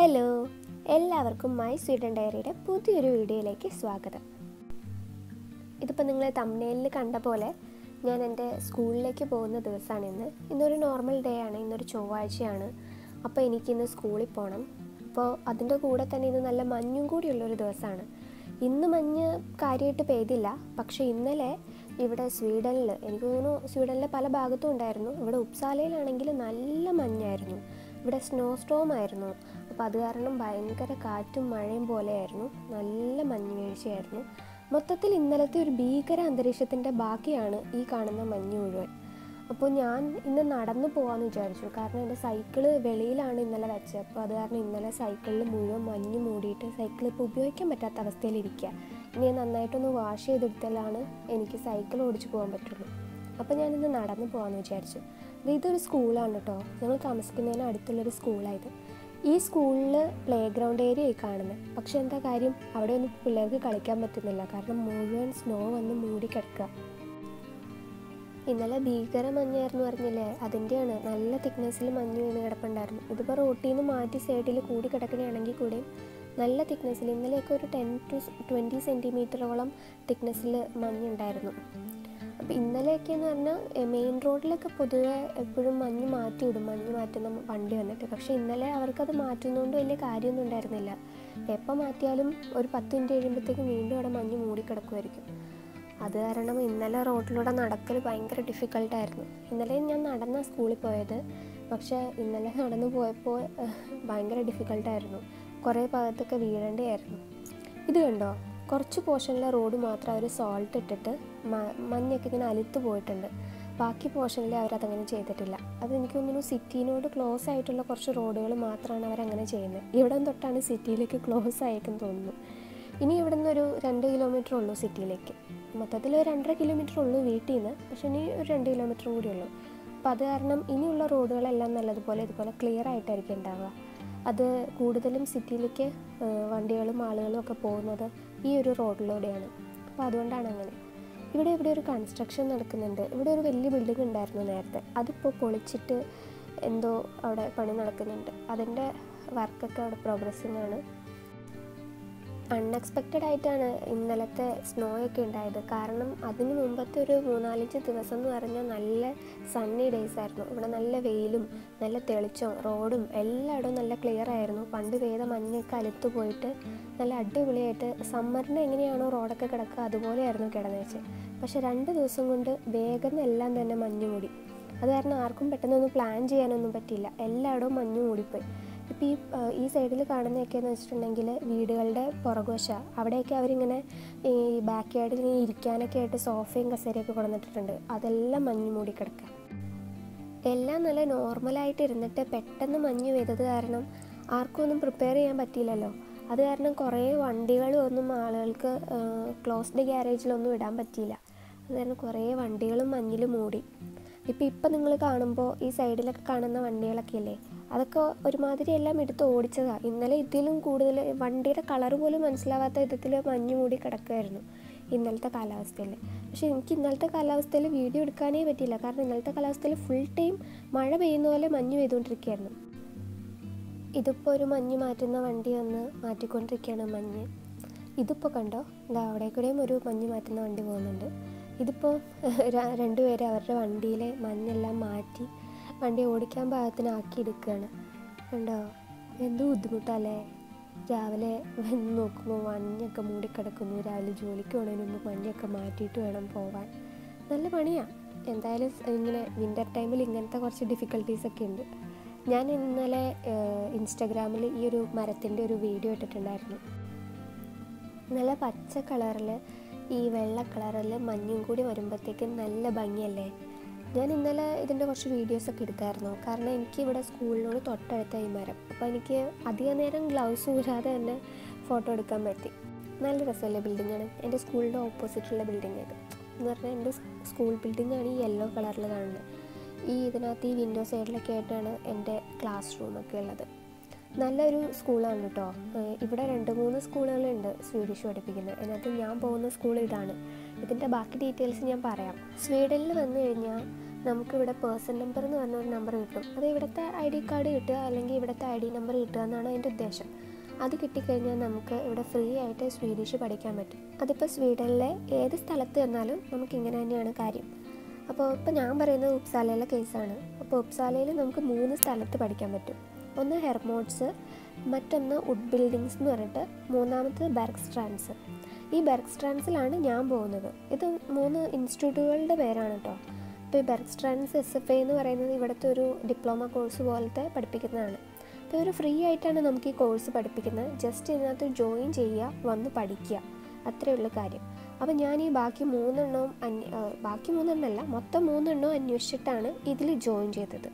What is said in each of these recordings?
Hello, എല്ലാവർക്കും my Sweden ഡയറിയുടെ പുതിയൊരു വീഡിയോയിലേക്ക് സ്വാഗതം. ഇതിപ്പോൾ നിങ്ങൾ തംബ്നെയിലിൽ കണ്ട പോലെ ഞാൻ എൻ്റെ സ്കൂളിലേക്ക് പോകുന്ന ദിവസമാണ് ഇന്നൊരു നോർമൽ ഡേ ആണ്, ഇന്നൊരു ചൊവ്വാഴ്ചയാണ്. അപ്പോൾ എനിക്കിന്ന് സ്കൂളിൽ പോകണം. അപ്പോൾ അതിൻ്റെ കൂടെ തന്നെ ഇന്ന് നല്ല മഞ്ഞും കൂടിയുള്ളൊരു ദിവസമാണ്. ഇന്ന് മഞ്ഞ് കാര്യമായിട്ട് പെയ്തില്ല, പക്ഷേ ഇന്നലെ ഇവിടെ സ്വീഡനിൽ, എനിക്ക് തോന്നുന്നു സ്വീഡനിലെ പല ഭാഗത്തും ഉണ്ടായിരുന്നു. ഇവിടെ ഉപ്സാലയിലാണെങ്കിൽ നല്ല മഞ്ഞായിരുന്നു, ഇവിടെ സ്നോ സ്റ്റോം ആയിരുന്നു. അപ്പോൾ അത് കാരണം ഭയങ്കര കാറ്റും മഴയും പോലെയായിരുന്നു, നല്ല മഞ്ഞ് വീഴ്ചയായിരുന്നു. മൊത്തത്തിൽ ഇന്നലത്തെ ഒരു ഭീകര അന്തരീക്ഷത്തിൻ്റെ ബാക്കിയാണ് ഈ കാണുന്ന മഞ്ഞ് മുഴുവൻ. അപ്പോൾ ഞാൻ ഇന്ന് നടന്നു പോകാമെന്ന് വിചാരിച്ചു, കാരണം എൻ്റെ സൈക്കിള് വെളിയിലാണ് ഇന്നലെ വെച്ചത്. അപ്പോൾ അത് കാരണം ഇന്നലെ സൈക്കിളിൽ മുഴുവൻ മഞ്ഞ് മൂടിയിട്ട് സൈക്കിൾ ഇപ്പോൾ ഉപയോഗിക്കാൻ പറ്റാത്ത അവസ്ഥയിലിരിക്കുക. ഇനി ഞാൻ നന്നായിട്ടൊന്ന് വാഷ് ചെയ്തെടുത്താലാണ് എനിക്ക് സൈക്കിൾ ഓടിച്ച് പോകാൻ പറ്റുള്ളൂ. അപ്പോൾ ഞാനിന്ന് നടന്നു പോകാമെന്ന് വിചാരിച്ചു. ഇതൊരു സ്കൂളാണ് കേട്ടോ, ഞങ്ങൾ താമസിക്കുന്നതിന് അടുത്തുള്ളൊരു സ്കൂളായത്. ഈ സ്കൂളിൽ പ്ലേ ഗ്രൗണ്ട് ഏരിയയായി കാണുന്നത്. പക്ഷെ എന്താ കാര്യം, അവിടെ ഒന്നും പിള്ളേർക്ക് കളിക്കാൻ പറ്റുന്നില്ല, കാരണം മുഴുവൻ സ്നോ വന്ന് മൂടി കിടക്കുക. ഇന്നലെ ഭീകര മഞ്ഞായിരുന്നു പറഞ്ഞില്ലേ, അതിൻ്റെയാണ്. നല്ല തിക്നെസ്സിൽ മഞ്ഞ് വീണ് കിടപ്പുണ്ടായിരുന്നു. ഇതിപ്പോൾ റോട്ടിൽ നിന്ന് മാറ്റി സൈഡിൽ കൂടി കിടക്കുകയാണെങ്കിൽ കൂടെയും നല്ല തിക്നെസ്സിൽ, ഇന്നലെയൊക്കെ ഒരു 10 to 20 സെൻറ്റിമീറ്ററോളം തിക്നെസ്സിൽ മഞ്ഞുണ്ടായിരുന്നു. അപ്പോൾ ഇന്നലെയൊക്കെയെന്ന് പറഞ്ഞാൽ മെയിൻ റോഡിലൊക്കെ പൊതുവെ എപ്പോഴും മഞ്ഞ് മാറ്റിയിടും, മഞ്ഞ് മാറ്റുന്ന വണ്ടി വന്നിട്ട്. പക്ഷേ ഇന്നലെ അവർക്കത് മാറ്റുന്നതുകൊണ്ട് വലിയ കാര്യമൊന്നും ഉണ്ടായിരുന്നില്ല. എപ്പോൾ മാറ്റിയാലും ഒരു 10 മിനിറ്റ് കഴിയുമ്പോഴത്തേക്കും വീണ്ടും അവിടെ മഞ്ഞ് മൂടിക്കിടക്കുമായിരിക്കും. അത് കാരണം ഇന്നലെ റോഡിലൂടെ നടക്കൽ ഭയങ്കര ഡിഫിക്കൽട്ടായിരുന്നു. ഇന്നലെ ഞാൻ നടന്ന സ്കൂളിൽ പോയത്, പക്ഷേ ഇന്നലെ നടന്നു പോയപ്പോൾ ഭയങ്കര ഡിഫിക്കൽട്ടായിരുന്നു. കുറേ ഭാഗത്തൊക്കെ വീഴേണ്ടിയായിരുന്നു. ഇത് കണ്ടോ, കുറച്ച് പോർഷനിലെ റോഡ് മാത്രം അവർ സോൾട്ട് ഇട്ടിട്ട് മഞ്ഞൊക്കെ ഇങ്ങനെ അലുത്ത് പോയിട്ടുണ്ട്. ബാക്കി പോർഷനിൽ അവരതങ്ങനെ ചെയ്തിട്ടില്ല. അതെനിക്ക് തോന്നുന്നു സിറ്റീനോട് ക്ലോസ് ആയിട്ടുള്ള കുറച്ച് റോഡുകൾ മാത്രമാണ് അവരങ്ങനെ ചെയ്യുന്നത്. ഇവിടെ തൊട്ടാണ് സിറ്റിയിലേക്ക് ക്ലോസ് ആയേക്കെന്ന് തോന്നുന്നു. ഇനി ഇവിടെ നിന്നൊരു 2 കിലോമീറ്റർ ഉള്ളൂ സിറ്റിയിലേക്ക്. മൊത്തത്തിൽ ഒരു 2.5 കിലോമീറ്റർ ഉള്ളൂ വീട്ടിൽ നിന്ന്, പക്ഷേ ഇനി ഒരു 2 കിലോമീറ്ററും കൂടി ഉള്ളൂ. അപ്പോൾ അത് കാരണം ഇനിയുള്ള റോഡുകളെല്ലാം നല്ലതുപോലെ ഇതുപോലെ ക്ലിയർ ആയിട്ടായിരിക്കും ഉണ്ടാവുക. അത് കൂടുതലും സിറ്റിയിലേക്ക് വണ്ടികളും ആളുകളും ഒക്കെ പോകുന്നത് ഈ ഒരു റോഡിലൂടെയാണ്. അപ്പോൾ അതുകൊണ്ടാണ് അങ്ങനെ. ഇവിടെ ഒരു കൺസ്ട്രക്ഷൻ നടക്കുന്നുണ്ട്. ഇവിടെ ഒരു വലിയ ബിൽഡിംഗ് ഉണ്ടായിരുന്നു നേരത്തെ, അതിപ്പോൾ പൊളിച്ചിട്ട് എന്തോ അവിടെ പണി നടക്കുന്നുണ്ട്. അതിൻ്റെ വർക്കൊക്കെ അവിടെ പ്രോഗ്രസ്സിംഗ് ആണ്. അൺഎക്സ്പെക്റ്റഡ് ആയിട്ടാണ് ഇന്നലത്തെ സ്നോയൊക്കെ ഉണ്ടായത്. കാരണം അതിന് മുമ്പത്തെ ഒരു 3-4 ദിവസം എന്ന് പറഞ്ഞാൽ നല്ല സണ്ണി ഡേയ്സ് ആയിരുന്നു. ഇവിടെ നല്ല വെയിലും നല്ല തെളിച്ചവും റോഡും എല്ലായിടവും നല്ല ക്ലിയർ ആയിരുന്നു. പണ്ട് പെയ്ത മഞ്ഞൊക്കെ അലുത്ത് പോയിട്ട് നല്ല അടിപൊളിയായിട്ട് സമ്മറിന് എങ്ങനെയാണോ റോഡൊക്കെ കിടക്കുക അതുപോലെയായിരുന്നു കിടന്നുവെച്ച്. പക്ഷേ 2 ദിവസം കൊണ്ട് വേഗം എല്ലാം തന്നെ മഞ്ഞ് മൂടി. അത് കാരണം ആർക്കും പെട്ടെന്നൊന്നും പ്ലാൻ ചെയ്യാനൊന്നും പറ്റിയില്ല, എല്ലായിടവും മഞ്ഞ് മൂടിപ്പോയി. ഇപ്പോൾ ഈ സൈഡിൽ കാണുന്നതൊക്കെയെന്ന് വെച്ചിട്ടുണ്ടെങ്കിൽ വീടുകളുടെ പുറകുവശ, അവിടെയൊക്കെ അവരിങ്ങനെ ഈ ബാക്ക് യാർഡിൽ ഇങ്ങനെ ഇരിക്കാനൊക്കെ ആയിട്ട് സോഫയും കസേരയൊക്കെ കൊണ്ടുവന്നിട്ടുണ്ട്. അതെല്ലാം മഞ്ഞ് മൂടി കിടക്കുക. എല്ലാം നല്ല നോർമലായിട്ട് ഇരുന്നിട്ട് പെട്ടെന്ന് മഞ്ഞ് പെയ്തത് കാരണം ആർക്കും ഒന്നും പ്രിപ്പയർ ചെയ്യാൻ പറ്റിയില്ലല്ലോ. അത് കാരണം കുറേ വണ്ടികളും ഒന്നും ആളുകൾക്ക് ക്ലോസ്ഡ് ഗ്യാരേജിലൊന്നും ഇടാൻ പറ്റിയില്ല. അത് കാരണം കുറേ വണ്ടികളും മഞ്ഞിൽ മൂടി. ഇപ്പം നിങ്ങൾ കാണുമ്പോൾ ഈ സൈഡിലൊക്കെ കാണുന്ന വണ്ടികളൊക്കെ ഇല്ലേ, അതൊക്കെ ഒരുമാതിരി എല്ലാം എടുത്ത് ഓടിച്ചതാണ്. ഇന്നലെ ഇതിലും കൂടുതൽ വണ്ടിയുടെ കളർ പോലും മനസ്സിലാവാത്ത വിധത്തിൽ മഞ്ഞ് മൂടി കിടക്കുമായിരുന്നു ഇന്നലത്തെ കാലാവസ്ഥയിൽ. പക്ഷേ എനിക്ക് ഇന്നലത്തെ കാലാവസ്ഥയിൽ വീഡിയോ എടുക്കാനേ പറ്റിയില്ല, കാരണം ഇന്നലത്തെ കാലാവസ്ഥയിൽ ഫുൾ ടൈം മഴ പെയ്യുന്ന പോലെ മഞ്ഞ് പെയ്തുകൊണ്ടിരിക്കുകയായിരുന്നു. ഇതിപ്പോൾ ഒരു മഞ്ഞ് മാറ്റുന്ന വണ്ടി വന്ന് മാറ്റിക്കൊണ്ടിരിക്കുകയാണ് മഞ്ഞ്. ഇതിപ്പോൾ കണ്ടോ, എന്താ അവിടെ കൂടെയും ഒരു മഞ്ഞ് മാറ്റുന്ന വണ്ടി പോകുന്നുണ്ട്. ഇതിപ്പോൾ 2 പേര് അവരുടെ വണ്ടിയിലെ മഞ്ഞെല്ലാം മാറ്റി വണ്ടി ഓടിക്കാൻ പാകത്തിനാക്കി എടുക്കുകയാണ്. കണ്ടോ, എന്ത് ബുദ്ധിമുട്ടല്ലേ. രാവിലെ വന്ന് നോക്കുമ്പോൾ മഞ്ഞൊക്കെ മൂടിക്കിടക്കുന്നു. രാവിലെ ജോലിക്ക് പോകണതിന് മുമ്പ് മഞ്ഞൊക്കെ മാറ്റിയിട്ട് വേണം പോകാൻ. നല്ല പണിയാണ്. എന്തായാലും ഇങ്ങനെ വിൻ്റർ ടൈമിൽ ഇങ്ങനത്തെ കുറച്ച് ഡിഫിക്കൽട്ടീസൊക്കെ ഉണ്ട്. ഞാൻ ഇന്നലെ ഇൻസ്റ്റാഗ്രാമിൽ ഈ ഒരു മരത്തിൻ്റെ ഒരു വീഡിയോ ഇട്ടിട്ടുണ്ടായിരുന്നു. നല്ല പച്ച കളറിൽ ഈ വെള്ള കളറിൽ മഞ്ഞും കൂടി വരുമ്പോഴത്തേക്കും നല്ല ഭംഗിയല്ലേ. ഞാൻ ഇന്നലെ ഇതിൻ്റെ കുറച്ച് വീഡിയോസൊക്കെ എടുത്തായിരുന്നു, കാരണം എനിക്ക് ഇവിടെ സ്കൂളിനോട് തൊട്ടടുത്ത ഈ മരം. അപ്പോൾ എനിക്ക് അധിക നേരം ഗ്ലൗസ് ഊരാതെ തന്നെ ഫോട്ടോ എടുക്കാൻ പറ്റി. നല്ല രസമല്ലേ ബിൽഡിങ്ങാണ്. എൻ്റെ സ്കൂളിൻ്റെ ഓപ്പോസിറ്റുള്ള ബിൽഡിംഗ് ഇത് എന്ന് പറഞ്ഞാൽ എൻ്റെ സ്കൂൾ ബിൽഡിങ്ങാണ് ഈ യെല്ലോ കളറിൽ കാണുന്നത്. ഇതിനകത്ത് ഈ വിൻഡോ സൈഡിലൊക്കെ ആയിട്ടാണ് എൻ്റെ ക്ലാസ് റൂമൊക്കെ ഉള്ളത്. നല്ലൊരു സ്കൂളാണ് കേട്ടോ. ഇവിടെ 2-3 സ്കൂളുകളുണ്ട് സ്വീഡിഷ് പഠിപ്പിക്കുന്നത്. അതിനകത്ത് ഞാൻ പോകുന്ന സ്കൂൾ ഇതാണ്. ഇതിൻ്റെ ബാക്കി ഡീറ്റെയിൽസ് ഞാൻ പറയാം. സ്വീഡനിൽ വന്നു കഴിഞ്ഞാൽ നമുക്കിവിടെ പേഴ്സൺ നമ്പർ എന്ന് പറഞ്ഞൊരു നമ്പർ കിട്ടും. അത് ഇവിടുത്തെ ID കാർഡ് കിട്ടുക അല്ലെങ്കിൽ ഇവിടുത്തെ ID നമ്പർ കിട്ടുക എന്നാണ് അതിൻ്റെ ഉദ്ദേശം. അത് കിട്ടിക്കഴിഞ്ഞാൽ നമുക്ക് ഇവിടെ ഫ്രീ ആയിട്ട് സ്വീഡിഷ് പഠിക്കാൻ പറ്റും. അതിപ്പോൾ സ്വീഡനിലെ ഏത് സ്ഥലത്ത് ചെന്നാലും നമുക്കിങ്ങനെ തന്നെയാണ് കാര്യം. അപ്പോൾ ഇപ്പോൾ ഞാൻ പറയുന്നത് ഉപ്സാലയിലെ കേസാണ്. അപ്പോൾ ഉപ്സാലയിൽ നമുക്ക് 3 സ്ഥലത്ത് പഠിക്കാൻ പറ്റും. ഒന്ന് ഹെർമോട്സ്, മറ്റൊന്ന് വുഡ് ബിൽഡിങ്സ് എന്ന് പറഞ്ഞിട്ട്, മൂന്നാമത്തത് ബെർഗ്സ്ട്രാൻസ്. ഈ ബെർഗ്സ്ട്രാൻസിലാണ് ഞാൻ പോകുന്നത്. ഇത് 3 ഇൻസ്റ്റിറ്റ്യൂട്ടുകളുടെ പേരാണ് കേട്ടോ. അപ്പോൾ ഈ ബെർഗ്സ്ട്രാൻസ് SFA എന്ന് പറയുന്നത് ഇവിടുത്തെ ഒരു ഡിപ്ലോമ കോഴ്സ് പോലത്തെ പഠിപ്പിക്കുന്നതാണ്. അപ്പോൾ ഇവർ ഫ്രീ ആയിട്ടാണ് നമുക്ക് ഈ കോഴ്സ് പഠിപ്പിക്കുന്നത്. ജസ്റ്റ് ഇതിനകത്ത് ജോയിൻ ചെയ്യുക, വന്ന് പഠിക്കുക, അത്രയുള്ള കാര്യം. അപ്പോൾ ഞാൻ ഈ ബാക്കി 3 എണ്ണമല്ല, മൊത്തം 3 എണ്ണവും അന്വേഷിച്ചിട്ടാണ് ഇതിൽ ജോയിൻ ചെയ്തത്.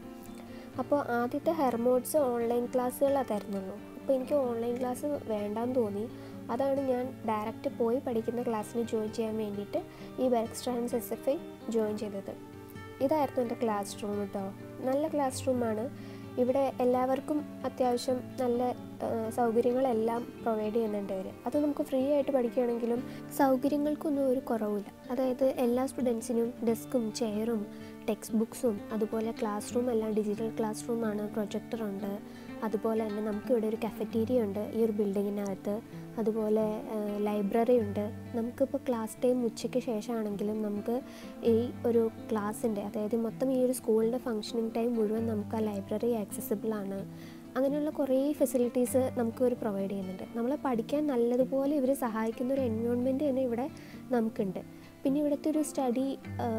അപ്പോൾ ആദ്യത്തെ ഹെർമോട്സ് ഓൺലൈൻ ക്ലാസ്സുകളാണ് തരുന്നുള്ളൂ. അപ്പോൾ എനിക്ക് ഓൺലൈൻ ക്ലാസ് വേണ്ടാന്ന് തോന്നി. അതാണ് ഞാൻ ഡയറക്റ്റ് പോയി പഠിക്കുന്ന ക്ലാസ്സിന് ജോയിൻ ചെയ്യാൻ വേണ്ടിയിട്ട് ഈ ബെർഗ്സ്ട്രാൻസ് SFA ജോയിൻ ചെയ്തത്. ഇതായിരുന്നു എൻ്റെ ക്ലാസ് റൂം കേട്ടോ. നല്ല ക്ലാസ് റൂമാണ്. ഇവിടെ എല്ലാവർക്കും അത്യാവശ്യം നല്ല സൗകര്യങ്ങളെല്ലാം പ്രൊവൈഡ് ചെയ്യുന്നുണ്ട് ഇവർ. അത് നമുക്ക് ഫ്രീ ആയിട്ട് പഠിക്കുകയാണെങ്കിലും സൗകര്യങ്ങൾക്കൊന്നും ഒരു കുറവില്ല. അതായത് എല്ലാ സ്റ്റുഡൻസിനും ഡെസ്കും ചെയറും ടെക്സ്റ്റ് ബുക്സും അതുപോലെ ക്ലാസ് റൂം എല്ലാം ഡിജിറ്റൽ ക്ലാസ് റൂമാണ്, പ്രൊജക്ടറുണ്ട്. അതുപോലെ തന്നെ നമുക്കിവിടെ ഒരു കഫറ്റീരിയ ഉണ്ട് ഈ ഒരു ബിൽഡിങ്ങിനകത്ത്. അതുപോലെ ലൈബ്രറി ഉണ്ട്. നമുക്കിപ്പോൾ ക്ലാസ് ടൈം ഉച്ചയ്ക്ക് ശേഷമാണെങ്കിലും നമുക്ക് ഈ ഒരു ക്ലാസ്സിൻ്റെ, അതായത് മൊത്തം ഈ ഒരു സ്കൂളിൻ്റെ ഫങ്ഷനിങ് ടൈം മുഴുവൻ നമുക്ക് ആ ലൈബ്രറി ആക്സസിബിളാണ്. അങ്ങനെയുള്ള കുറേ ഫെസിലിറ്റീസ് നമുക്ക് ഇവർ പ്രൊവൈഡ് ചെയ്യുന്നുണ്ട്. നമ്മളെ പഠിക്കാൻ നല്ലതുപോലെ ഇവർ സഹായിക്കുന്ന ഒരു എൻവയോൺമെൻറ്റ് തന്നെ ഇവിടെ നമുക്കുണ്ട്. പിന്നെ ഇവിടുത്തെ ഒരു സ്റ്റഡി,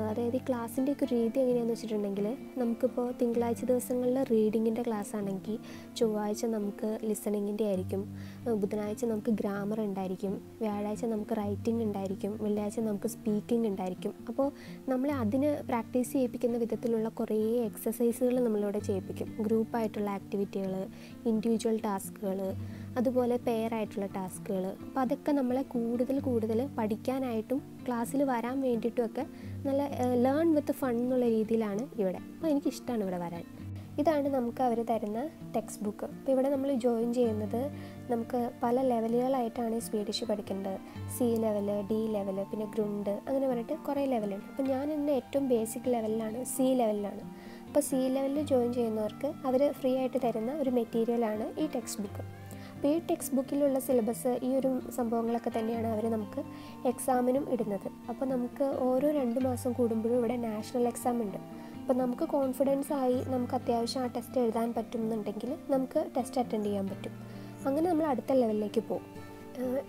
അതായത് ഈ ക്ലാസ്സിൻ്റെ ഒക്കെ രീതി എങ്ങനെയാണെന്ന് വെച്ചിട്ടുണ്ടെങ്കിൽ, നമുക്കിപ്പോൾ തിങ്കളാഴ്ച ദിവസങ്ങളിൽ റീഡിങ്ങിൻ്റെ ക്ലാസ് ആണെങ്കിൽ ചൊവ്വാഴ്ച നമുക്ക് ലിസണിങ്ങിൻ്റെ ആയിരിക്കും, ബുധനാഴ്ച നമുക്ക് ഗ്രാമർ ഉണ്ടായിരിക്കും, വ്യാഴാഴ്ച നമുക്ക് റൈറ്റിംഗ് ഉണ്ടായിരിക്കും, വെള്ളിയാഴ്ച നമുക്ക് സ്പീക്കിംഗ് ഉണ്ടായിരിക്കും. അപ്പോൾ നമ്മളെ അതിന് പ്രാക്ടീസ് ചെയ്യിപ്പിക്കുന്ന വിധത്തിലുള്ള കുറേ എക്സസൈസുകൾ നമ്മളിവിടെ ചെയ്യിപ്പിക്കും. ഗ്രൂപ്പായിട്ടുള്ള ആക്ടിവിറ്റികൾ, ഇൻഡിവിജ്വൽ ടാസ്കുകൾ, അതുപോലെ പെയറായിട്ടുള്ള ടാസ്കുകൾ. അപ്പോൾ അതൊക്കെ നമ്മളെ കൂടുതൽ പഠിക്കാനായിട്ടും ക്ലാസ്സിൽ വരാൻ വേണ്ടിയിട്ടുമൊക്കെ നല്ല ലേൺ വിത്ത് ഫൺ എന്നുള്ള രീതിയിലാണ് ഇവിടെ. അപ്പോൾ എനിക്കിഷ്ടമാണ് ഇവിടെ വരാൻ. ഇതാണ് നമുക്ക് അവർ തരുന്ന ടെക്സ്റ്റ് ബുക്ക്. അപ്പോൾ ഇവിടെ നമ്മൾ ജോയിൻ ചെയ്യുന്നത് നമുക്ക് പല ലെവലുകളായിട്ടാണ് സ്വീഡിഷ് പഠിക്കേണ്ടത്. C ലെവൽ, D ലെവൽ, പിന്നെ ഗ്രൂണ്ട്, അങ്ങനെ പറഞ്ഞിട്ട് കുറേ ലെവലുണ്ട്. അപ്പോൾ ഞാൻ ഇന്ന് ഏറ്റവും ബേസിക് ലെവലിലാണ്, C ലെവലിലാണ്. അപ്പോൾ C ലെവലിൽ ജോയിൻ ചെയ്യുന്നവർക്ക് അവർ ഫ്രീ ആയിട്ട് തരുന്ന ഒരു മെറ്റീരിയലാണ് ഈ ടെക്സ്റ്റ് ബുക്ക്. അപ്പോൾ ഈ ടെക്സ്റ്റ് ബുക്കിലുള്ള സിലബസ്, ഈ ഒരു സംഭവങ്ങളൊക്കെ തന്നെയാണ് അവർ നമുക്ക് എക്സാമിനും ഇടുന്നത്. അപ്പോൾ നമുക്ക് ഓരോ 2 മാസം കൂടുമ്പോഴും ഇവിടെ നാഷണൽ എക്സാം ഉണ്ട്. അപ്പോൾ നമുക്ക് കോൺഫിഡൻസ് ആയി നമുക്ക് അത്യാവശ്യം ആ ടെസ്റ്റ് എഴുതാൻ പറ്റുമെന്നുണ്ടെങ്കിൽ നമുക്ക് ടെസ്റ്റ് അറ്റൻഡ് ചെയ്യാൻ പറ്റും. അങ്ങനെ നമ്മൾ അടുത്ത ലെവലിലേക്ക് പോകും.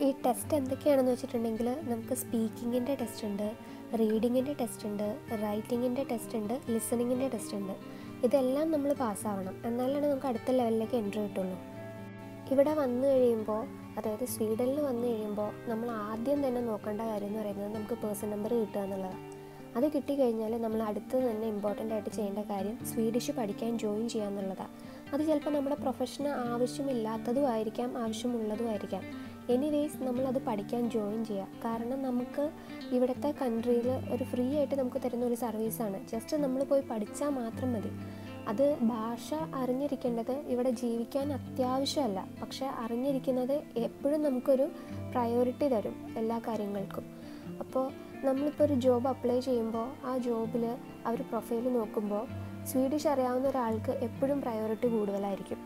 ഈ ടെസ്റ്റ് എന്തൊക്കെയാണെന്ന് വെച്ചിട്ടുണ്ടെങ്കിൽ, നമുക്ക് സ്പീക്കിങ്ങിൻ്റെ ടെസ്റ്റ് ഉണ്ട്, റീഡിങ്ങിൻ്റെ ടെസ്റ്റ് ഉണ്ട്, റൈറ്റിങ്ങിൻ്റെ ടെസ്റ്റ് ഉണ്ട്, ലിസണിങ്ങിൻ്റെ ടെസ്റ്റ് ഉണ്ട്. ഇതെല്ലാം നമ്മൾ പാസ്സാവണം, എന്നാലാണ് നമുക്ക് അടുത്ത ലെവലിലേക്ക് എൻട്രി കിട്ടുള്ളൂ. ഇവിടെ വന്നു കഴിയുമ്പോൾ, അതായത് സ്വീഡനിൽ വന്നു കഴിയുമ്പോൾ നമ്മൾ ആദ്യം തന്നെ നോക്കേണ്ട കാര്യം എന്ന് പറയുന്നത് നമുക്ക് പേഴ്സൺ നമ്പർ കിട്ടുക എന്നുള്ളതാണ്. അത് കിട്ടിക്കഴിഞ്ഞാൽ നമ്മൾ അടുത്ത് തന്നെ ഇമ്പോർട്ടൻ്റ് ആയിട്ട് ചെയ്യേണ്ട കാര്യം സ്വീഡിഷ് പഠിക്കാൻ ജോയിൻ ചെയ്യുക എന്നുള്ളതാണ്. അത് ചിലപ്പോൾ നമ്മുടെ പ്രൊഫഷന് ആവശ്യമില്ലാത്തതും ആയിരിക്കാം, ആവശ്യമുള്ളതും ആയിരിക്കാം. എനിവേസ് നമ്മളത് പഠിക്കാൻ ജോയിൻ ചെയ്യുക. കാരണം നമുക്ക് ഇവിടുത്തെ കൺട്രിയിൽ ഒരു ഫ്രീ ആയിട്ട് നമുക്ക് തരുന്ന ഒരു സർവീസാണ്. ജസ്റ്റ് നമ്മൾ പോയി പഠിച്ചാൽ മാത്രം മതി. അത് ഭാഷ അറിഞ്ഞിരിക്കേണ്ടത് ഇവിടെ ജീവിക്കാൻ അത്യാവശ്യമല്ല, പക്ഷേ അറിഞ്ഞിരിക്കുന്നത് എപ്പോഴും നമുക്കൊരു പ്രയോറിറ്റി തരും എല്ലാ കാര്യങ്ങൾക്കും. അപ്പോൾ നമ്മളിപ്പോൾ ഒരു ജോബ് അപ്ലൈ ചെയ്യുമ്പോൾ ആ ജോബിൽ അവർ പ്രൊഫൈൽ നോക്കുമ്പോൾ സ്വീഡിഷ് അറിയാവുന്ന ഒരാൾക്ക് എപ്പോഴും പ്രയോറിറ്റി കൂടുതലായിരിക്കും.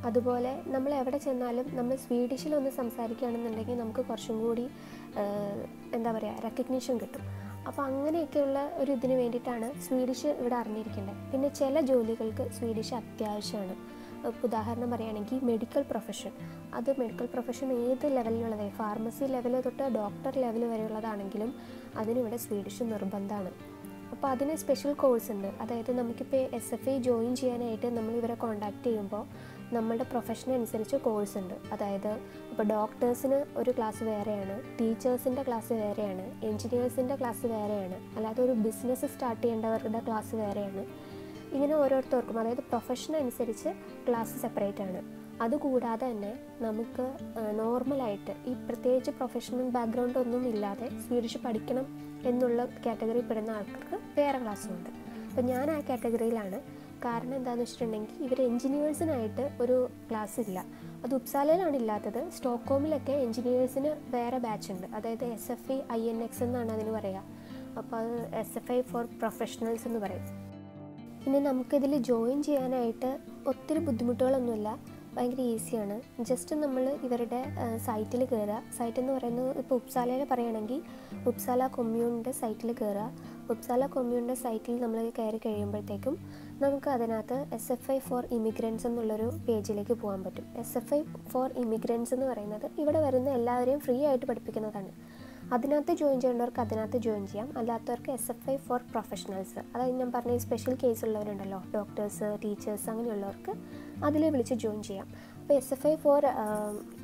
അതുപോലെ നമ്മൾ എവിടെ ചെന്നാലും നമ്മൾ സ്വീഡിഷിലൊന്ന് സംസാരിക്കുകയാണെന്നുണ്ടെങ്കിൽ നമുക്ക് കുറച്ചും കൂടി റെക്കഗ്നീഷൻ കിട്ടും. അപ്പോൾ അങ്ങനെയൊക്കെയുള്ള ഒരു ഇതിന് വേണ്ടിയിട്ടാണ് സ്വീഡിഷ് ഇവിടെ അറിഞ്ഞിരിക്കേണ്ടത്. പിന്നെ ചില ജോലികൾക്ക് സ്വീഡിഷ് അത്യാവശ്യമാണ്. ഉദാഹരണം പറയുകയാണെങ്കിൽ മെഡിക്കൽ പ്രൊഫഷൻ, അത് മെഡിക്കൽ പ്രൊഫഷൻ ഏത് ലെവലിലുള്ളത്, ഫാർമസി ലെവൽ തൊട്ട് ഡോക്ടർ ലെവൽ വരെയുള്ളതാണെങ്കിലും അതിനിവിടെ സ്വീഡിഷ് നിർബന്ധമാണ്. അപ്പോൾ അതിന് സ്പെഷ്യൽ കോഴ്സ് ഉണ്ട്. അതായത് നമുക്കിപ്പോൾ SFA ജോയിൻ ചെയ്യാനായിട്ട് നമ്മൾ ഇവരെ കോൺടാക്റ്റ് ചെയ്യുമ്പോൾ നമ്മളുടെ പ്രൊഫഷനനുസരിച്ച് കോഴ്സ് ഉണ്ട്. അതായത് ഇപ്പോൾ ഡോക്ടേഴ്സിന് ഒരു ക്ലാസ് വേറെയാണ്, ടീച്ചേഴ്സിൻ്റെ ക്ലാസ് വേറെയാണ്, എൻജിനീയേഴ്സിൻ്റെ ക്ലാസ് വേറെയാണ്, അല്ലാതെ ഒരു ബിസിനസ് സ്റ്റാർട്ട് ചെയ്യേണ്ടവരുടെ ക്ലാസ് വേറെയാണ്. ഇങ്ങനെ ഓരോരുത്തർക്കും, അതായത് പ്രൊഫഷനനുസരിച്ച് ക്ലാസ് സെപ്പറേറ്റ് ആണ്. അതുകൂടാതെ തന്നെ നമുക്ക് നോർമലായിട്ട് ഈ പ്രത്യേകിച്ച് പ്രൊഫഷണൽ ബാക്ക്ഗ്രൗണ്ട് ഒന്നും ഇല്ലാതെ സ്വീഡിഷ് പഠിക്കണം എന്നുള്ള കാറ്റഗറിയിൽ പെടുന്ന ആൾക്കാർക്ക് വേറെ ക്ലാസ്സുണ്ട്. അപ്പോൾ ഞാൻ ആ കാറ്റഗറിയിലാണ്. കാരണം എന്താണെന്ന് വെച്ചിട്ടുണ്ടെങ്കിൽ ഇവർ എൻജിനീയേഴ്സിനായിട്ട് ഒരു ക്ലാസ് ഇല്ല. അത് ഉപ്സാലയിലാണ് ഇല്ലാത്തത്. സ്റ്റോക്ക്ഹോമിലൊക്കെ എൻജിനീയേഴ്സിന് വേറെ ബാച്ച് ഉണ്ട്. അതായത് SFI INX എന്നാണ് അതിന് പറയുക. അപ്പോൾ അത് SFI ഫോർ പ്രൊഫഷണൽസ് എന്ന് പറയും. ഇനി നമുക്കിതിൽ ജോയിൻ ചെയ്യാനായിട്ട് ഒത്തിരി ബുദ്ധിമുട്ടുകളൊന്നുമില്ല, ഭയങ്കര ഈസിയാണ്. ജസ്റ്റ് നമ്മൾ ഇവരുടെ സൈറ്റിൽ കയറുക. സൈറ്റ് എന്ന് പറയുന്നത് ഇപ്പോൾ ഉപ്സാലയിൽ പറയുകയാണെങ്കിൽ ഉപ്സാല കൊമ്മ്യൂണിൻ്റെ സൈറ്റിൽ കയറുക. ഉപ്സാല കൊമ്മ്യൂണിൻ്റെ സൈറ്റിൽ നമ്മൾ കയറി കഴിയുമ്പോഴത്തേക്കും നമുക്ക് അതിനകത്ത് SFI ഫോർ ഇമിഗ്രൻസ് എന്നുള്ളൊരു പേജിലേക്ക് പോകാൻ പറ്റും. SFI ഫോർ ഇമിഗ്രൻസ് എന്ന് പറയുന്നത് ഇവിടെ വരുന്ന എല്ലാവരെയും ഫ്രീ ആയിട്ട് പഠിപ്പിക്കുന്നതാണ്. അതിനകത്ത് ജോയിൻ ചെയ്യേണ്ടവർക്ക് അതിനകത്ത് ജോയിൻ ചെയ്യാം, അല്ലാത്തവർക്ക് SFI ഫോർ പ്രൊഫഷണൽസ്, അതായത് ഞാൻ പറഞ്ഞ സ്പെഷ്യൽ കേസ് ഉള്ളവരുണ്ടല്ലോ, ഡോക്ടേഴ്സ്, ടീച്ചേഴ്സ്, അങ്ങനെയുള്ളവർക്ക് അതിൽ വിളിച്ച് ജോയിൻ ചെയ്യാം. അപ്പോൾ SFI ഫോർ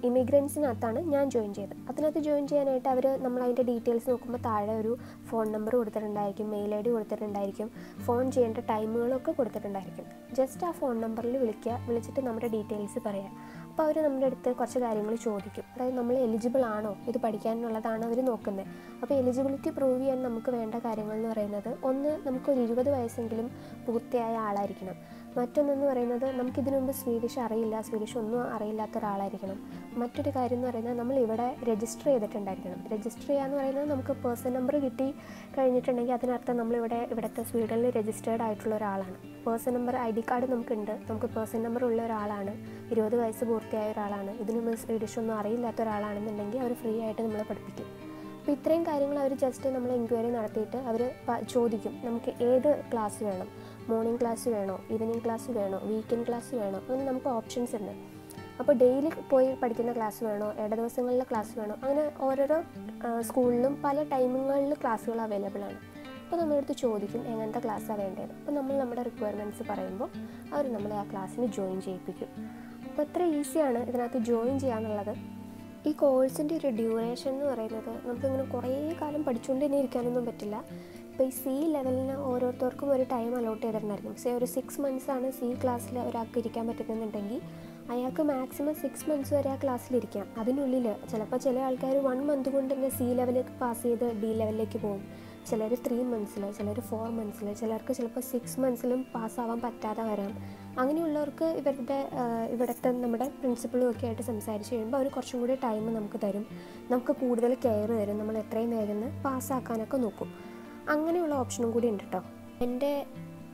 ഇമിഗ്രൻസിനകത്താണ് ഞാൻ ജോയിൻ ചെയ്തത്. അതിനകത്ത് ജോയിൻ ചെയ്യാനായിട്ട് നമ്മൾ അതിൻ്റെ ഡീറ്റെയിൽസ് നോക്കുമ്പോൾ താഴെ ഒരു ഫോൺ നമ്പർ കൊടുത്തിട്ടുണ്ടായിരിക്കും, മെയിൽ ID കൊടുത്തിട്ടുണ്ടായിരിക്കും, ഫോൺ ചെയ്യേണ്ട ടൈമുകളൊക്കെ കൊടുത്തിട്ടുണ്ടായിരിക്കും. ജസ്റ്റ് ആ ഫോൺ നമ്പറിൽ വിളിച്ചിട്ട് നമ്മുടെ ഡീറ്റെയിൽസ് പറയാം. അപ്പോൾ അവർ നമ്മുടെ അടുത്ത് കുറച്ച് കാര്യങ്ങൾ ചോദിക്കും, അതായത് നമ്മൾ എലിജിബിൾ ആണോ, ഇത് പഠിക്കാനുള്ളതാണ് അവർ നോക്കുന്നത്. അപ്പോൾ എലിജിബിലിറ്റി പ്രൂവ് ചെയ്യാൻ നമുക്ക് വേണ്ട കാര്യങ്ങൾ എന്ന് പറയുന്നത്, ഒന്ന് നമുക്കൊരു 20 വയസ്സെങ്കിലും പൂർത്തിയായ ആളായിരിക്കണം. മറ്റൊന്നെന്ന് പറയുന്നത് നമുക്കിതിനു മുമ്പ് സ്വീഡിഷ് അറിയില്ല, സ്വീഡിഷ് ഒന്നും അറിയില്ലാത്ത ഒരാളായിരിക്കണം. മറ്റൊരു കാര്യം എന്ന് പറയുന്നത് നമ്മൾ ഇവിടെ രജിസ്റ്റർ ചെയ്തിട്ടുണ്ടായിരിക്കണം. രജിസ്റ്റർ ചെയ്യാന്ന് പറയുന്നത് നമുക്ക് പേഴ്സൺ നമ്പർ കിട്ടി കഴിഞ്ഞിട്ടുണ്ടെങ്കിൽ അതിനർത്ഥം ഇവിടുത്തെ സ്വീഡനിൽ രജിസ്റ്റേർഡ് ആയിട്ടുള്ള ഒരാളാണ്. പേഴ്സൺ നമ്പർ ID കാർഡ് നമുക്കുണ്ട്, നമുക്ക് പേഴ്സൺ നമ്പർ ഉള്ള ഒരാളാണ്, 20 വയസ്സ് പൂർത്തിയായ ഒരാളാണ്, ഇതിനു മുമ്പ് സ്വീഡിഷ് ഒന്നും അറിയില്ലാത്ത ഒരാളാണെന്നുണ്ടെങ്കിൽ അവർ ഫ്രീ ആയിട്ട് നമ്മളെ പഠിപ്പിക്കും. അപ്പോൾ ഇത്രയും കാര്യങ്ങൾ അവർ ജസ്റ്റ് നമ്മൾ എൻക്വയറി നടത്തിയിട്ട് അവർ ചോദിക്കും നമുക്ക് ഏത് ക്ലാസ് വേണം, മോർണിംഗ് ക്ലാസ് വേണോ, ഈവനിങ് ക്ലാസ് വേണോ, വീക്കെൻഡ് ക്ലാസ് വേണോ, അങ്ങനെ നമുക്ക് ഓപ്ഷൻസ് ഉണ്ട്. അപ്പോൾ ഡെയിലി പോയി പഠിക്കുന്ന ക്ലാസ് വേണോ, ഇട ദിവസങ്ങളിലെ ക്ലാസ് വേണോ, അങ്ങനെ ഓരോരോ സ്കൂളിലും പല ടൈമിങ്ങുകളിൽ ക്ലാസ്സുകൾ അവൈലബിൾ ആണ്. അപ്പോൾ നമ്മളെടുത്ത് ചോദിക്കും എങ്ങനത്തെ ക്ലാസ്സാണ് വേണ്ടത്. അപ്പോൾ നമ്മൾ നമ്മുടെ റിക്വയർമെൻറ്റ്സ് പറയുമ്പോൾ അവർ നമ്മളെ ആ ക്ലാസ്സിന് ജോയിൻ ചെയ്യിപ്പിക്കും. അപ്പോൾ അത്ര ഈസിയാണ് ഇതിനകത്ത് ജോയിൻ ചെയ്യാന്നുള്ളത്. ഈ കോഴ്സിൻ്റെ ഒരു ഡ്യൂറേഷൻ എന്ന് പറയുന്നത് നമുക്കിങ്ങനെ കുറേ കാലം പഠിച്ചുകൊണ്ട് തന്നെ ഇരിക്കാനൊന്നും പറ്റില്ല. ഇപ്പോൾ ഈ C ലെവലിന് ഓരോരുത്തർക്കും ഒരു ടൈം അലോട്ട് ചെയ്തിട്ടുണ്ടായിരിക്കും. ഒരു 6 മന്ത്സാണ് C ക്ലാസ്സിൽ ഒരാൾക്ക് ഇരിക്കാൻ പറ്റുന്നുണ്ടെങ്കിൽ അയാൾക്ക് മാക്സിമം 6 മന്ത്സ് വരെ ആ ക്ലാസ്സിലിരിക്കാം. അതിനുള്ളിൽ ചിലപ്പോൾ ചില ആൾക്കാർ 1 മന്ത് കൊണ്ട് തന്നെ C ലെവലിലേക്ക് പാസ് ചെയ്ത് D ലെവലിലേക്ക് പോകും. ചിലർ 3 മന്ത്സിൽ, ചിലർ 4 മന്ത്സിൽ, ചിലർക്ക് ചിലപ്പോൾ 6 മന്ത്സിലും പാസ്സാവാൻ പറ്റാതെ വരാം. അങ്ങനെയുള്ളവർക്ക് ഇവിടുത്തെ നമ്മുടെ പ്രിൻസിപ്പളും ഒക്കെ ആയിട്ട് സംസാരിച്ച് കഴിയുമ്പോൾ അവർ കുറച്ചും കൂടി ടൈം നമുക്ക് തരും, നമുക്ക് കൂടുതൽ കെയർ തരും, നമ്മൾ എത്രയും വേഗം പാസ്സാക്കാനൊക്കെ നോക്കും. അങ്ങനെയുള്ള ഓപ്ഷനും കൂടി ഉണ്ട് കേട്ടോ. എൻ്റെ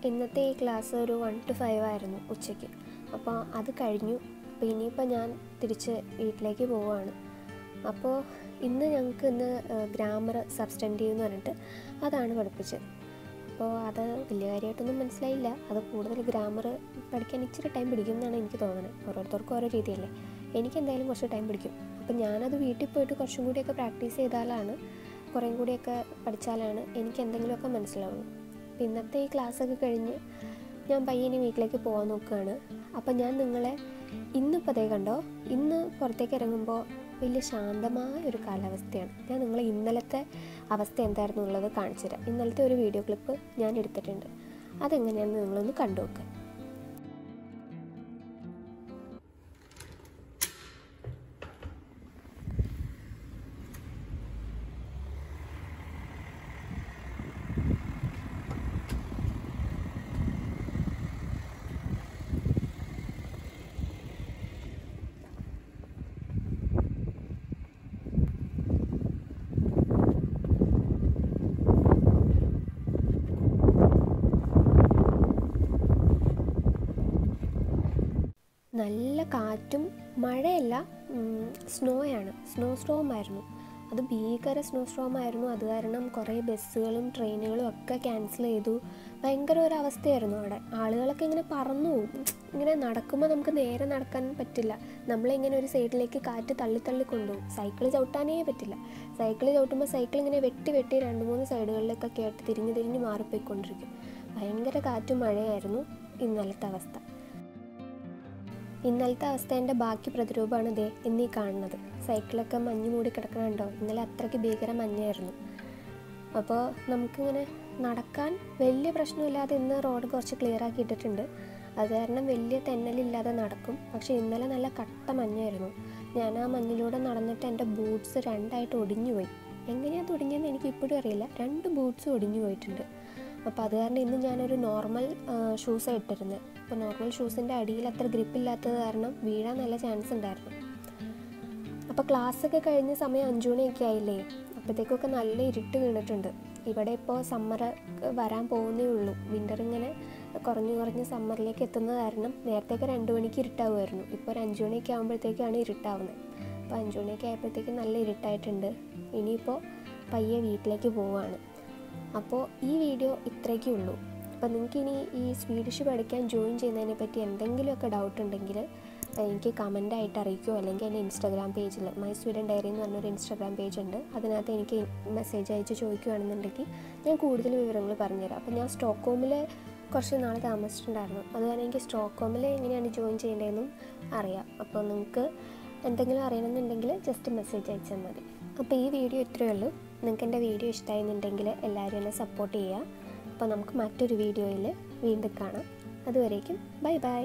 ഇന്നത്തെ ഈ ക്ലാസ് ഒരു 1 to 5 ആയിരുന്നു ഉച്ചയ്ക്ക്. അപ്പോൾ അത് കഴിഞ്ഞു. അപ്പോൾ ഇനിയിപ്പോൾ ഞാൻ തിരിച്ച് വീട്ടിലേക്ക് പോവുകയാണ്. അപ്പോൾ ഞങ്ങൾക്ക് ഗ്രാമർ സബ്സ്റ്റൻറ്റീവ് എന്ന് പറഞ്ഞിട്ട് അതാണ് പഠിപ്പിച്ചത്. അപ്പോൾ അത് വലിയ കാര്യമായിട്ടൊന്നും മനസ്സിലായില്ല. അത് കൂടുതൽ ഗ്രാമർ പഠിക്കാൻ ഇച്ചിരി ടൈം പിടിക്കും എന്നാണ് എനിക്ക് തോന്നുന്നത്. ഓരോരുത്തർക്കും ഓരോ രീതിയല്ലേ. എനിക്കെന്തായാലും കുറച്ച് ടൈം പിടിക്കും. അപ്പോൾ ഞാനത് വീട്ടിൽ പോയിട്ട് കുറച്ചും കൂടിയൊക്കെ പ്രാക്ടീസ് ചെയ്താലാണ്, കുറേ കൂടിയൊക്കെ പഠിച്ചാലാണ് എനിക്ക് എന്തെങ്കിലുമൊക്കെ മനസ്സിലാവുള്ളൂ. അപ്പോൾ ഇന്നത്തെ ഈ ക്ലാസ്സൊക്കെ കഴിഞ്ഞ് ഞാൻ പയ്യനെ വീട്ടിലേക്ക് പോകാൻ നോക്കുകയാണ്. അപ്പോൾ ഞാൻ നിങ്ങളെ ഇന്നിപ്പോൾ അതേ കണ്ടോ, ഇന്ന് പുറത്തേക്ക് ഇറങ്ങുമ്പോൾ വലിയ ശാന്തമായ ഒരു കാലാവസ്ഥയാണ്. ഞാൻ നിങ്ങളെ ഇന്നലത്തെ അവസ്ഥ എന്തായിരുന്നു എന്നുള്ളത് കാണിച്ചു തരാം. ഇന്നലത്തെ ഒരു വീഡിയോ ക്ലിപ്പ് ഞാൻ എടുത്തിട്ടുണ്ട്, അതെങ്ങനെയാണെന്ന് നിങ്ങളൊന്ന് കണ്ടു നോക്കുക. നല്ല കാറ്റും മഴയല്ല, സ്നോയാണ്, സ്നോ സ്ട്രോമായിരുന്നു. അത് ഭീകര സ്നോ സ്ട്രോമായിരുന്നു. അത് കാരണം കുറേ ബസ്സുകളും ട്രെയിനുകളും ഒക്കെ ക്യാൻസൽ ചെയ്തു. ഭയങ്കര ഒരു അവസ്ഥയായിരുന്നു അവിടെ. ആളുകളൊക്കെ ഇങ്ങനെ പറന്നു പോകും. ഇങ്ങനെ നടക്കുമ്പോൾ നമുക്ക് നേരെ നടക്കാൻ പറ്റില്ല. നമ്മളിങ്ങനെ ഒരു സൈഡിലേക്ക് കാറ്റ് തള്ളി കൊണ്ടുപോകും. സൈക്കിൾ ചവിട്ടാനേ പറ്റില്ല. സൈക്കിൾ ചവിട്ടുമ്പോൾ സൈക്കിൾ ഇങ്ങനെ വെട്ടി 2-3 സൈഡുകളിലേക്കൊക്കെ ആയിട്ട് തിരിഞ്ഞ് മാറിപ്പോയിക്കൊണ്ടിരിക്കും. ഭയങ്കര കാറ്റും മഴയായിരുന്നു ഇന്നലത്തെ അവസ്ഥ. ഇന്നലത്തെ അവസ്ഥേൻ്റെ ബാക്കി പ്രതിരൂപമാണ് ദേ എന്നീ കാണുന്നത്. സൈക്കിളൊക്കെ മഞ്ഞ് മൂടി കിടക്കണുണ്ടോ. ഇന്നലെ അത്രയ്ക്ക് ഭീകര മഞ്ഞായിരുന്നു. അപ്പോൾ നമുക്കിങ്ങനെ നടക്കാൻ വലിയ പ്രശ്നമില്ലാതെ ഇന്ന് റോഡ് കുറച്ച് ക്ലിയർ ആക്കി ഇട്ടിട്ടുണ്ട്. അത് കാരണം വലിയ തെന്നലില്ലാതെ നടക്കും. പക്ഷേ ഇന്നലെ നല്ല കട്ട മഞ്ഞായിരുന്നു. ഞാൻ ആ മഞ്ഞിലൂടെ നടന്നിട്ട് എൻ്റെ ബൂട്ട്സ് 2ആയിട്ട് ഒടിഞ്ഞു പോയി. എങ്ങനെയാണ് ഒടിഞ്ഞതെന്ന് എനിക്ക് ഇപ്പോഴും അറിയില്ല. 2 ബൂട്ട്സ് ഒടിഞ്ഞു പോയിട്ടുണ്ട്. അപ്പോൾ അത് കാരണം ഇന്ന് ഞാനൊരു നോർമൽ ഷൂസാണ് ഇട്ടിരുന്നത്. അപ്പോൾ നോർമൽ ഷൂസിൻ്റെ അടിയിൽ അത്ര ഗ്രിപ്പില്ലാത്തത് കാരണം വീഴാൻ നല്ല ചാൻസ് ഉണ്ടായിരുന്നു. അപ്പോൾ ക്ലാസ്സൊക്കെ കഴിഞ്ഞ് സമയം 5 മണിയൊക്കെ ആയില്ലേ. അപ്പോഴത്തേക്കൊക്കെ നല്ല ഇരുട്ട് വീണിട്ടുണ്ട്. ഇവിടെ ഇപ്പോൾ സമ്മർ വരാൻ പോകുന്നേ ഉള്ളൂ. വിൻ്റർ ഇങ്ങനെ കുറഞ്ഞ് സമ്മറിലേക്ക് എത്തുന്നത് കാരണം നേരത്തെയൊക്കെ 2 മണിക്ക് ഇരുട്ടാവുമായിരുന്നു. ഇപ്പോൾ ഒരു 5 മണിയൊക്കെ ആകുമ്പോഴത്തേക്കാണ് ഇരുട്ടാവുന്നത്. അപ്പോൾ 5 മണിയൊക്കെ ആയപ്പോഴത്തേക്ക് നല്ല ഇരുട്ടായിട്ടുണ്ട്. ഇനിയിപ്പോൾ പയ്യെ വീട്ടിലേക്ക് പോവുകയാണ്. അപ്പോൾ ഈ വീഡിയോ ഇത്രയൊക്കെ ഉള്ളൂ. അപ്പോൾ നിങ്ങൾക്കിനി ഈ സ്വീഡിഷ് പഠിക്കാൻ ജോയിൻ ചെയ്യുന്നതിനെ പറ്റി എന്തെങ്കിലുമൊക്കെ ഡൗട്ട് ഉണ്ടെങ്കിൽ എനിക്ക് കമൻ്റായിട്ട് അറിയിക്കുമോ, അല്ലെങ്കിൽ എൻ്റെ ഇൻസ്റ്റാഗ്രാം പേജിൽ മൈ സ്വീഡൻ ഡയറി എന്ന് പറഞ്ഞൊരു ഇൻസ്റ്റാഗ്രാം പേജ് ഉണ്ട്. അതിനകത്ത് എനിക്ക് മെസ്സേജ് അയച്ച് ചോദിക്കുകയാണെന്നുണ്ടെങ്കിൽ ഞാൻ കൂടുതൽ വിവരങ്ങൾ പറഞ്ഞുതരാം. അപ്പോൾ ഞാൻ സ്റ്റോക്ക്ഹോമിൽ കുറച്ച് നാൾ താമസിച്ചിട്ടുണ്ടായിരുന്നു. അതുകാരണം എനിക്ക് സ്റ്റോക്ക്ഹോമിൽ എങ്ങനെയാണ് ജോയിൻ ചെയ്യേണ്ടതെന്നും അറിയാം. അപ്പോൾ നിങ്ങൾക്ക് എന്തെങ്കിലും അറിയണമെന്നുണ്ടെങ്കിൽ ജസ്റ്റ് മെസ്സേജ് അയച്ചാൽ മതി. അപ്പോൾ ഈ വീഡിയോ ഇത്രയേ ഉള്ളൂ. നിങ്ങൾക്ക് എൻ്റെ വീഡിയോ ഇഷ്ടമായിരുന്നുണ്ടെങ്കിൽ എല്ലാവരും എന്നെ സപ്പോർട്ട് ചെയ്യുക. അപ്പോൾ നമുക്ക് മറ്റൊരു വീഡിയോയിൽ വീണ്ടും കാണാം. അതുവരേക്കും ബൈ ബൈ.